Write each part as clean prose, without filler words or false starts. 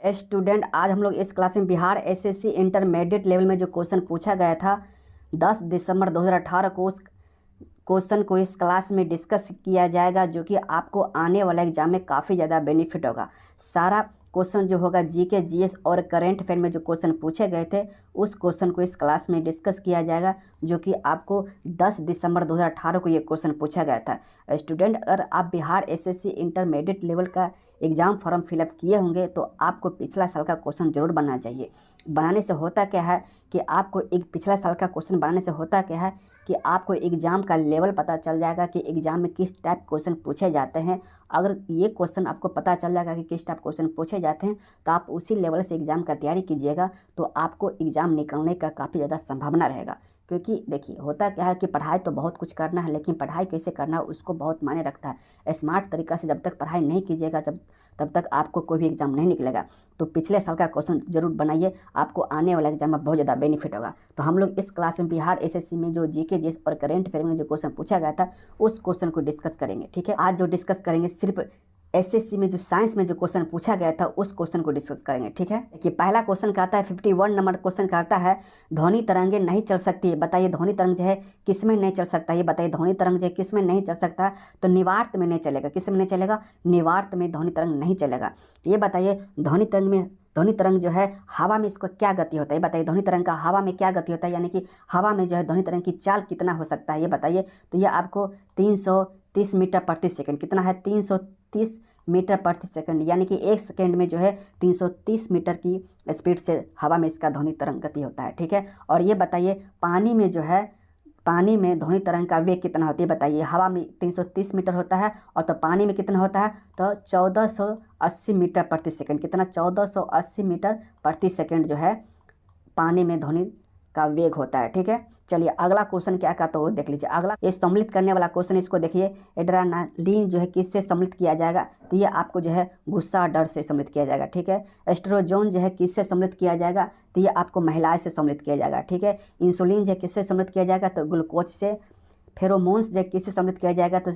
Student, आज हम लोग इस क्लास में बिहार एसएससी इंटरमीडिएट लेवल में जो क्वेश्चन पूछा गया था 10 दिसंबर 2018 को, उस क्वेश्चन को इस क्लास में डिस्कस किया जाएगा, जो कि आपको आने वाला एग्जाम में काफ़ी ज़्यादा बेनिफिट होगा। सारा क्वेश्चन जो होगा जीके, जीएस और करंट अफेयर में जो क्वेश्चन पूछे गए थे उस क्वेश्चन को इस क्लास में डिस्कस किया जाएगा, जो कि आपको 10 दिसंबर 2018 को ये क्वेश्चन पूछा गया था। स्टूडेंट, अगर आप बिहार एसएससी इंटरमीडिएट लेवल का एग्ज़ाम फॉर्म फिलअप किए होंगे तो आपको पिछला साल का क्वेश्चन जरूर बनना चाहिए। बनाने से होता क्या है कि आपको एक पिछला साल का क्वेश्चन बनाने से होता क्या है कि आपको एग्ज़ाम का लेवल पता चल जाएगा कि एग्ज़ाम में किस टाइप क्वेश्चन पूछे जाते हैं। अगर ये क्वेश्चन आपको पता चल जाएगा कि किस टाइप क्वेश्चन पूछे जाते हैं तो आप उसी लेवल से एग्ज़ाम का तैयारी कीजिएगा, तो आपको एग्ज़ाम निकलने का काफ़ी ज़्यादा संभावना रहेगा। क्योंकि देखिए होता क्या है कि पढ़ाई तो बहुत कुछ करना है, लेकिन पढ़ाई कैसे करना है उसको बहुत मायने रखता है। स्मार्ट तरीक़ा से जब तक पढ़ाई नहीं कीजिएगा तब तक आपको कोई भी एग्ज़ाम नहीं निकलेगा। तो पिछले साल का क्वेश्चन जरूर बनाइए, आपको आने वाला एग्जाम में बहुत ज़्यादा बेनिफिट होगा। तो हम लोग इस क्लास में बिहार एसएससी में जो जीके, जीएस और करंट अफेयर में जो क्वेश्चन पूछा गया था उस क्वेश्चन को डिस्कस करेंगे। ठीक है, आज जो डिस्कस करेंगे सिर्फ एसएससी में जो साइंस में जो क्वेश्चन पूछा गया था उस क्वेश्चन को डिस्कस करेंगे। ठीक है, देखिए पहला क्वेश्चन कहता है 51 नंबर क्वेश्चन कहता है ध्वनि तरंगे नहीं चल सकती है, बताइए ध्वनि तरंग जो है किस में नहीं चल सकता है, ये बताइए ध्वनि तरंग जो है किस में नहीं चल सकता। तो निवार्त में नहीं चलेगा। किस में नहीं चलेगा? निवार्त में ध्वनि तरंग नहीं चलेगा। ये बताइए ध्वनि तरंग जो है हवा में इसको क्या गति होता है, बताइए ध्वनि तरंग का हवा में क्या गति होता है, यानी कि हवा में जो है ध्वनि तरंग की चाल कितना हो सकता है, ये बताइए। तो ये आपको 330 मीटर प्रति सेकंड, कितना है 330 मीटर प्रति सेकंड, यानी कि एक सेकंड में जो है 330 मीटर की स्पीड से हवा में इसका ध्वनि तरंग गति होता है। ठीक है, और ये बताइए पानी में जो है पानी में ध्वनि तरंग का वेग कितना होता है, बताइए। हवा में 330 मीटर होता है और तो पानी में कितना होता है, तो 1480 मीटर प्रति सेकंड, कितना 1480 मीटर प्रति सेकंड जो है पानी में ध्वनि का वेग होता है। ठीक है, चलिए अगला क्वेश्चन क्या कहता है वो देख लीजिए। अगला ये सम्मिलित करने वाला क्वेश्चन, इसको देखिए। एड्रेनालिन जो है किससे सम्मिलित किया जाएगा, तो ये आपको जो है गुस्सा डर से सम्मिलित किया जाएगा। ठीक है, एस्ट्रोजोन जो है किससे सम्मिलित किया जाएगा, तो ये आपको महिलाएं से सम्मिलित किया जाएगा। ठीक है, इंसुलिन जो है किससे सम्मिलित किया जाएगा, तो ग्लूकोज से। फेरोमोन्स जो है किससे सम्मिलित किया जाएगा, तो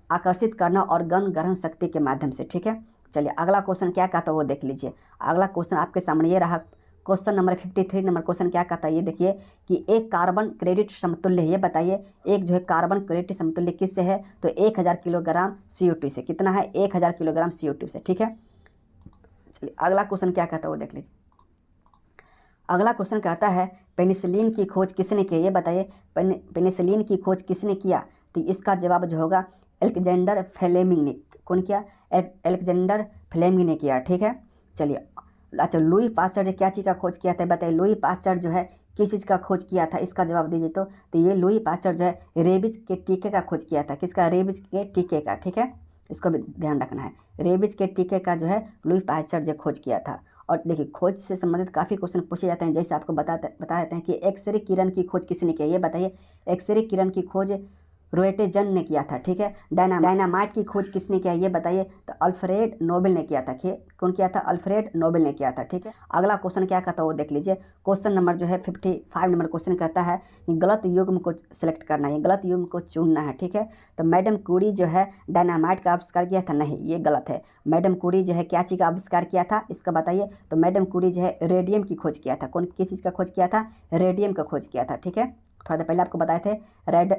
आकर्षित करना और गन ग्रहण शक्ति के माध्यम से। ठीक है, चलिए अगला क्वेश्चन क्या कहता है वो देख लीजिए। अगला क्वेश्चन आपके सामने ये रहा, क्वेश्चन नंबर 53 नंबर क्वेश्चन क्या कहता है ये देखिए कि एक कार्बन क्रेडिट समतुल्य है, ये बताइए एक जो है कार्बन क्रेडिट समतुल्य किससे है, तो 1000 किलोग्राम CO2 से। कितना है? 1000 किलोग्राम CO2 से। ठीक है, चलिए अगला क्वेश्चन क्या कहता है वो देख लीजिए। अगला क्वेश्चन कहता है पेनिसिलिन की खोज किसने की, ये बताइए पेनिसिलिन की खोज किसने किया, तो इसका जवाब जो होगा अलेक्जेंडर फ्लेमिंग ने। कौन किया? अलेक्जेंडर फ्लेमिंग ने किया। ठीक है, चलिए अच्छा लुई पास्चर ने क्या चीज़ का खोज किया था, बताइए लुई पास्चर जो है किस चीज़ का खोज किया था, इसका जवाब दीजिए। तो ये लुई पास्चर जो है रेबीज के टीके का खोज किया था। किसका? रेबीज के टीके का। ठीक है, इसको भी ध्यान रखना है। रेबीज के टीके का जो है लुई पास्चर जो खोज किया था। और देखिए खोज से संबंधित काफ़ी क्वेश्चन पूछे जाते हैं, जैसे आपको बता देते हैं कि एक्सरे किरण की खोज किसने की, ये बताइए एक्सरे किरण की खोज रोएटेजन ने किया था। ठीक है, डायनामाइट की खोज किसने किया, ये बताइए, तो अल्फ्रेड नोबेल ने किया था। कौन किया था? अल्फ्रेड नोबेल ने किया था। ठीक है, अगला क्वेश्चन क्या कहता है वो देख लीजिए। क्वेश्चन नंबर जो है 55 नंबर क्वेश्चन कहता है कि गलत युग्म को सिलेक्ट करना है, गलत युग्म को चुनना है। ठीक है, तो मैडम क्यूरी जो है डायनामाइट का आविष्कार किया था, नहीं ये गलत है। मैडम क्यूरी जो है क्या चीज़ का आविष्कार किया था, इसका बताइए। तो मैडम क्यूरी जो है रेडियम की खोज किया था। किस चीज़ का खोज किया था? रेडियम का खोज किया था। ठीक है, थोड़ा देर पहले आपको बताए थे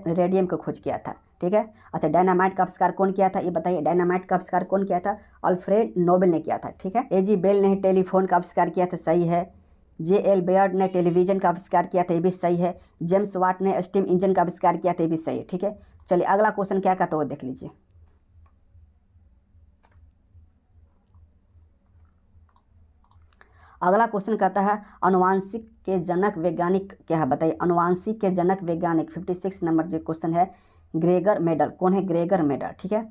रेडियम को खोज किया था। ठीक है, अच्छा डायनामाइट का आविष्कार कौन किया था, ये बताइए डायनामाइट का आविष्कार कौन किया था? अल्फ्रेड नोबेल ने किया था। ठीक है, एजी बेल ने टेलीफोन का आविष्कार किया था, सही है। JL बेयर्ड ने टेलीविजन का आविष्कार किया था, ये भी सही है। जेम्स वाट ने स्टीम इंजन का आविष्कार किया था, ये भी सही है। ठीक है, चलिए अगला क्वेश्चन क्या कहता है वो देख लीजिए। अगला क्वेश्चन कहता है अनुवांशिक के जनक वैज्ञानिक क्या है, बताइए अनुवांशिक के जनक वैज्ञानिक। 56 नंबर जो क्वेश्चन है ग्रेगर मेडल। कौन है? Gregor medal. ठीक है,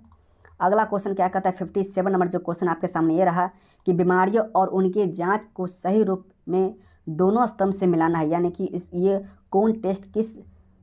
अगला क्वेश्चन क्या कहता है 57 नंबर जो क्वेश्चन आपके सामने ये रहा कि बीमारियों और उनके जांच को सही रूप में दोनों स्तंभ से मिलाना है, यानी कि ये कौन टेस्ट किस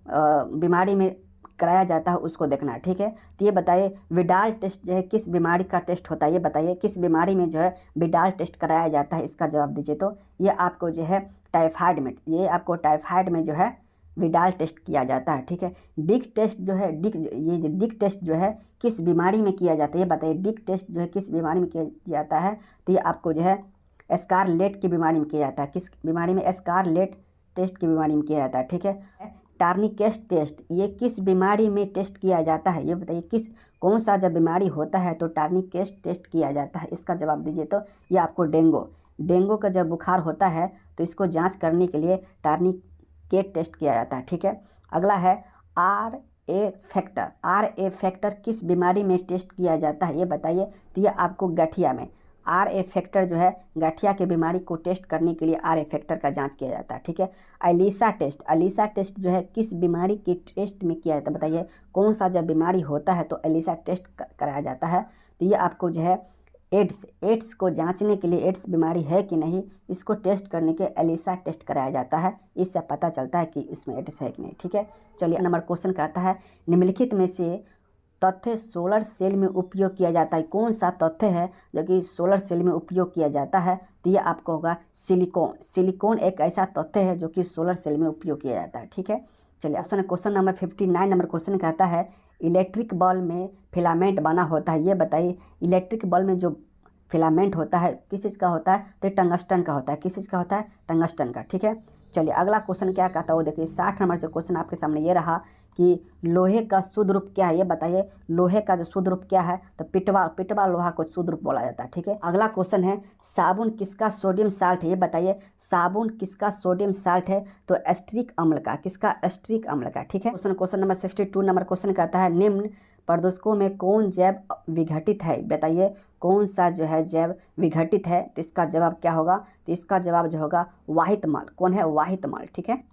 बीमारी में कराया जाता है उसको देखना है। ठीक है, तो ये बताइए विडाल टेस्ट जो है किस बीमारी का टेस्ट होता है, ये बताइए किस बीमारी में जो है विडाल टेस्ट कराया जाता है, इसका जवाब दीजिए। तो ये आपको जो है टाइफाइड में, ये आपको टाइफाइड में जो है विडाल टेस्ट किया जाता है। ठीक है, डिक टेस्ट जो है डिक टेस्ट जो है किस बीमारी में किया जाता है, ये बताइए डिक टेस्ट जो है किस बीमारी में किया जाता है, तो ये आपको जो है स्कारलेट की बीमारी में किया जाता है। किस बीमारी में? स्कारलेट टेस्ट की बीमारी में किया जाता है, ठीक है। टार्निकेस्ट टेस्ट ये किस बीमारी में टेस्ट किया जाता है, ये बताइए। कौन सा जब बीमारी होता है तो टार्निकेस्ट टेस्ट किया जाता है? इसका जवाब दीजिए। तो ये आपको डेंगू का जब बुखार होता है तो इसको जांच करने के लिए टार्निकेट टेस्ट किया जाता है, ठीक है। अगला है RA फैक्टर किस बीमारी में टेस्ट किया जाता है, ये बताइए। तो ये आपको गठिया में RA फैक्टर जो है गठिया की बीमारी को टेस्ट करने के लिए RA फैक्टर का जांच किया जाता है, ठीक है। एलिसा टेस्ट जो है किस बीमारी के टेस्ट में किया जाता है, बताइए। कौन सा जब बीमारी होता है तो एलिसा टेस्ट कराया जाता है? तो ये आपको जो है एड्स को जांचने के लिए, एड्स बीमारी है कि नहीं इसको टेस्ट करने के एलिसा टेस्ट कराया जाता है। इससे पता चलता है कि इसमें एड्स है कि नहीं, ठीक है। चलिए नंबर क्वेश्चन कहता है निम्नलिखित में से तथ्य सोलर सेल में उपयोग किया जाता है। कौन सा तथ्य है जो कि सोलर सेल में उपयोग किया जाता है? तो ये आपको होगा सिलिकॉन एक ऐसा तथ्य है जो कि सोलर सेल में उपयोग किया जाता है, ठीक है। चलिए क्वेश्चन नंबर 59 नंबर क्वेश्चन कहता है इलेक्ट्रिक बल्ब में फिलामेंट बना होता है, ये बताइए। इलेक्ट्रिक बल्ब में जो फिलामेंट होता है किस चीज़ का होता है? तो टंगस्टन का होता है। किस चीज़ का होता है? टंगस्टन का, ठीक है। चलिए अगला क्वेश्चन क्या कहता है वो देखिए। 60 नंबर जो क्वेश्चन आपके सामने ये रहा कि लोहे का शुद्ध रूप क्या है, ये बताइए। लोहे का जो शुद्ध रूप क्या है? तो पिटवा लोहा को शुद्ध रूप बोला जाता है, ठीक है। अगला क्वेश्चन है साबुन किसका सोडियम साल्ट है, ये बताइए। साबुन किसका सोडियम साल्ट है? तो एस्ट्रिक अम्ल का। किसका? एस्ट्रिक अम्ल का, ठीक है। क्वेश्चन नंबर 62 नंबर क्वेश्चन कहता है निम्न प्रदूषकों में कौन जैव विघटित है, बताइए। कौन सा जो है जैव विघटित है? तो इसका जवाब क्या होगा? तो इसका जवाब जो होगा वाहित मल। कौन है? वाहित मल, ठीक है।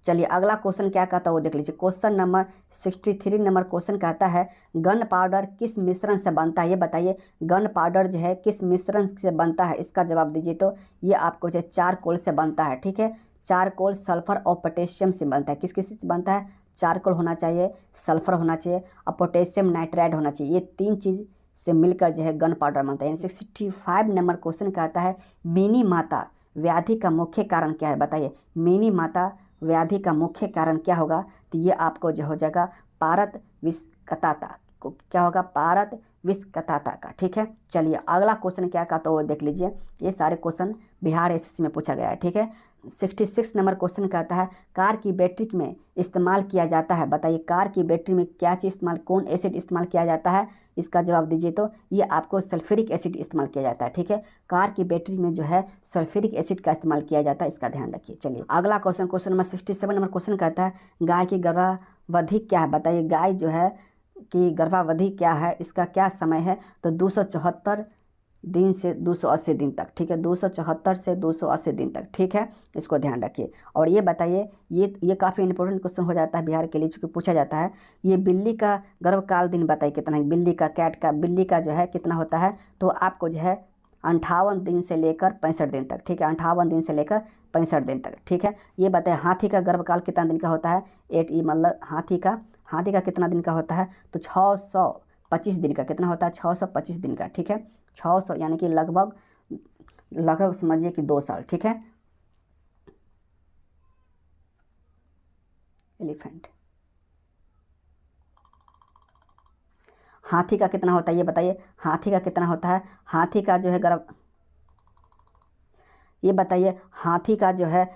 चलिए अगला क्वेश्चन क्या कहता है वो देख लीजिए। क्वेश्चन नंबर 63 नंबर क्वेश्चन कहता है गन पाउडर किस मिश्रण से बनता है, ये बताइए। गन पाउडर जो है किस मिश्रण से बनता है? इसका जवाब दीजिए। तो ये आपको जो है चारकोल से बनता है, ठीक है। चारकोल सल्फर और पोटेशियम से बनता है। किस किस से बनता है? चारकोल होना चाहिए, सल्फर होना चाहिए और पोटेशियम नाइट्राइड होना चाहिए। ये तीन चीज़ से मिलकर जो है गन पाउडर बनता है। 65 नंबर क्वेश्चन कहता है मिनी माता व्याधि का मुख्य कारण क्या है, बताइए। मिनी माता व्याधि का मुख्य कारण क्या होगा? तो ये आपको जो हो जाएगा पारद विषकताता को क्या होगा? पारद विषकताता का, ठीक है। चलिए अगला क्वेश्चन क्या कहता है वो देख लीजिए। ये सारे क्वेश्चन बिहार एसएससी में पूछा गया है, ठीक है। 66 नंबर क्वेश्चन कहता है कार की बैटरी में इस्तेमाल किया जाता है, बताइए। कार की बैटरी में क्या चीज़ इस्तेमाल, कौन एसिड इस्तेमाल किया जाता है? इसका जवाब दीजिए। तो ये आपको सल्फ्यूरिक एसिड इस्तेमाल किया जाता है, ठीक है। कार की बैटरी में जो है सल्फ्यूरिक एसिड का इस्तेमाल किया जाता है, इसका ध्यान रखिए। चलिए अगला क्वेश्चन नंबर 67 नंबर क्वेश्चन कहता है गाय की गर्भावधि क्या है, बताइए। गाय जो है कि गर्भावधि क्या है, इसका क्या समय है? तो 274 दिन से 280 दिन तक, ठीक है। 274 से 280 दिन तक, ठीक है। इसको ध्यान रखिए। और ये बताइए, ये काफ़ी इंपॉर्टेंट क्वेश्चन हो जाता है बिहार के लिए, चूँकि पूछा जाता है। ये बिल्ली का गर्भकाल दिन बताइए कितना है? बिल्ली का जो है कितना होता है? तो आपको जो है 58 दिन से लेकर 65 दिन तक, ठीक है। 58 दिन से लेकर 65 दिन तक, ठीक है। ये बताइए हाथी का गर्भकाल कितना दिन का होता है? 8 मतलब हाथी का कितना दिन का होता है? तो 625 दिन का। कितना होता है? 625 दिन का, ठीक है। 600 यानी कि लगभग समझिए कि 2 साल, ठीक है। एलिफेंट हाथी का कितना होता है ये बताइए। हाथी का कितना होता है? हाथी का जो है ये बताइए। हाथी का जो है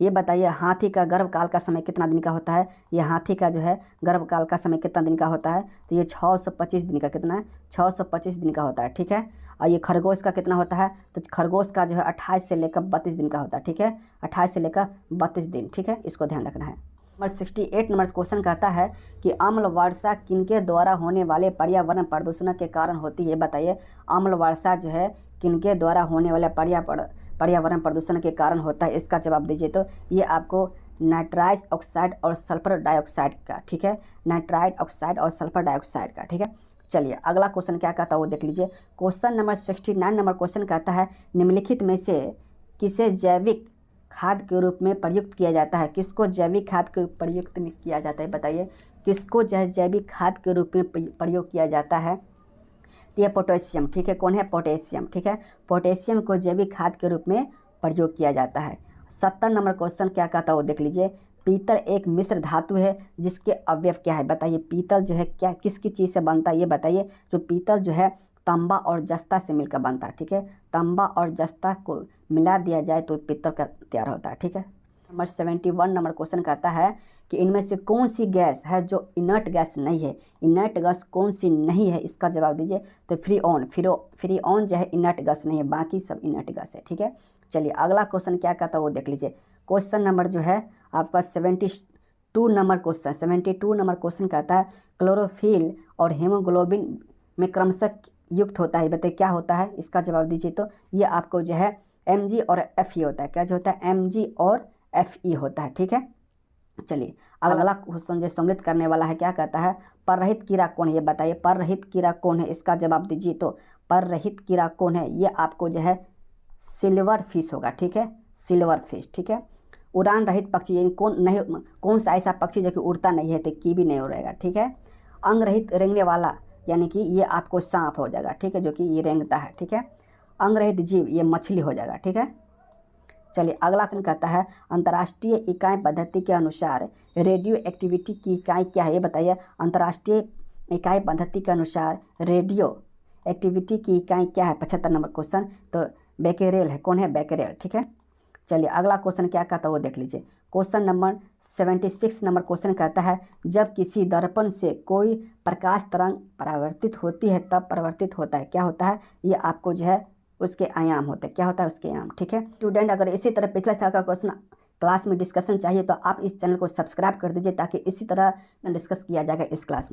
ये बताइए हाथी का गर्भकाल का समय कितना दिन का होता है? ये हाथी का जो है गर्भकाल का समय कितना दिन का होता है? तो ये 625 दिन का। कितना है? 625 दिन का होता है, ठीक है। और ये खरगोश का कितना होता है? तो खरगोश का जो है 28 से लेकर 32 दिन का होता है, ठीक है। 28 से लेकर 32 दिन, ठीक है। इसको ध्यान रखना है। नंबर 68 नंबर क्वेश्चन कहता है कि अम्ल वर्षा किनके द्वारा होने वाले पर्यावरण प्रदूषण के कारण होती है, बताइए। अम्ल वर्षा जो है किनके द्वारा होने वाले पर्यावरण प्रदूषण के कारण होता है? इसका जवाब दीजिए। तो ये आपको नाइट्राइज ऑक्साइड और सल्फर डाइऑक्साइड का, ठीक है। नाइट्राइड ऑक्साइड और सल्फर डाइऑक्साइड का, ठीक है। चलिए अगला क्वेश्चन क्या कहता है वो देख लीजिए। क्वेश्चन नंबर 69 नंबर क्वेश्चन कहता है निम्नलिखित में से किसे जैविक खाद के रूप में प्रयुक्त किया जाता है? किसको जैविक खाद के रूप प्रयुक्त किया जाता है, बताइए। किसको जैविक खाद के रूप में प्रयोग किया जाता है? तो यह पोटेशियम, ठीक है। कौन है? पोटेशियम, ठीक है। पोटेशियम को जैविक खाद के रूप में प्रयोग किया जाता है। 70 नंबर क्वेश्चन क्या कहता है वो देख लीजिए। पीतल एक मिश्र धातु है जिसके अवयव क्या है, बताइए। पीतल जो है क्या किसकी चीज़ से बनता है ये बताइए। जो पीतल जो है तांबा और जस्ता से मिलकर बनता है, ठीक है। तांबा और जस्ता को मिला दिया जाए तो पीतल का तैयार होता है, ठीक है। नंबर 71 नंबर क्वेश्चन कहता है कि इनमें से कौन सी गैस है जो इनर्ट गैस नहीं है। इनर्ट गैस कौन सी नहीं है, इसका जवाब दीजिए। तो फ्रीऑन जो है इनर्ट गैस नहीं है, बाकी सब इनर्ट गैस है, ठीक है। चलिए अगला क्वेश्चन क्या कहता है वो देख लीजिए। क्वेश्चन नंबर जो है आपका 72 नंबर क्वेश्चन कहता है क्लोरोफिल और हीमोग्लोबिन में क्रमशः युक्त होता है, बताइए क्या होता है, इसका जवाब दीजिए। तो ये आपको जो है Mg और Fe होता है। क्या जो होता है, Mg और Fe होता है, ठीक है। चलिए अगला क्वेश्चन जो सम्मिलित करने वाला है क्या कहता है पररहित कीड़ा कौन है, ये बताइए पररहित कीड़ा कौन है, इसका जवाब दीजिए। तो पररहित कीड़ा कौन है, ये आपको जो है सिल्वर फिश होगा, ठीक है, सिल्वर फिश, ठीक है। उड़ान रहित पक्षी यानी कौन सा ऐसा पक्षी जो कि उड़ता नहीं है, तो की भी नहीं उड़ेगा, ठीक है। अंग रहित रेंगने वाला यानी कि ये आपको सांप हो जाएगा, ठीक है, जो कि ये रेंगता है, ठीक है। अंग रहित जीव ये मछली हो जाएगा, ठीक है। चलिए अगला क्वेश्चन कहता है अंतर्राष्ट्रीय इकाई पद्धति के अनुसार रेडियो एक्टिविटी की इकाई क्या है, ये बताइए। अंतर्राष्ट्रीय इकाई पद्धति के अनुसार रेडियो एक्टिविटी की इकाई क्या है, 75 नंबर क्वेश्चन। तो बेकेरेल है, कौन है, बेकेरेल, ठीक है। चलिए अगला क्वेश्चन क्या कहता है वो देख लीजिए। क्वेश्चन नंबर 76 नंबर क्वेश्चन कहता है जब किसी दर्पण से कोई प्रकाश तरंग परावर्तित होती है तब परावर्तित होता है, क्या होता है, ये आपको जो है उसके आयाम होते हैं, क्या होता है उसके आयाम, ठीक है। स्टूडेंट अगर इसी तरह पिछले साल का क्वेश्चन क्लास में डिस्कशन चाहिए तो आप इस चैनल को सब्सक्राइब कर दीजिए ताकि इसी तरह डिस्कस किया जाएगा इस क्लास में।